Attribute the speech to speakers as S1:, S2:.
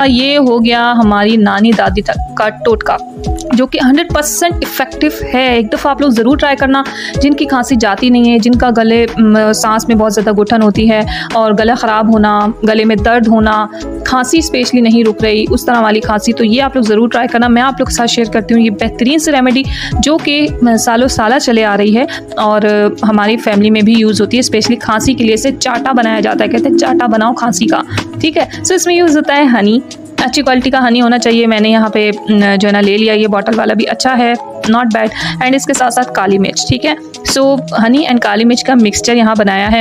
S1: ये हो गया हमारी नानी दादी तक का टोटका, जो कि 100% इफ़ेक्टिव है। एक दफ़ा आप लोग ज़रूर ट्राई करना। जिनकी खांसी जाती नहीं है, जिनका गले सांस में बहुत ज़्यादा घुटन होती है और गला ख़राब होना, गले में दर्द होना, खांसी स्पेशली नहीं रुक रही, उस तरह वाली खांसी, तो ये आप लोग ज़रूर ट्राई करना। मैं आप लोग के साथ शेयर करती हूँ ये बेहतरीन सी रेमेडी जो कि सालों साल चले आ रही है और हमारी फैमिली में भी यूज़ होती है। स्पेशली खांसी के लिए इसे चाटा बनाया जाता है, कहते हैं चाटा बनाओ खांसी का, ठीक है। सो इसमें यूज़ होता है हनी, अच्छी क्वालिटी का हनी होना चाहिए। मैंने यहाँ पे जो है ना ले लिया, ये बॉटल वाला भी अच्छा है, नॉट बैड। एंड इसके साथ साथ काली मिर्च, ठीक है। सो हनी एंड काली मिर्च का मिक्सचर यहाँ बनाया है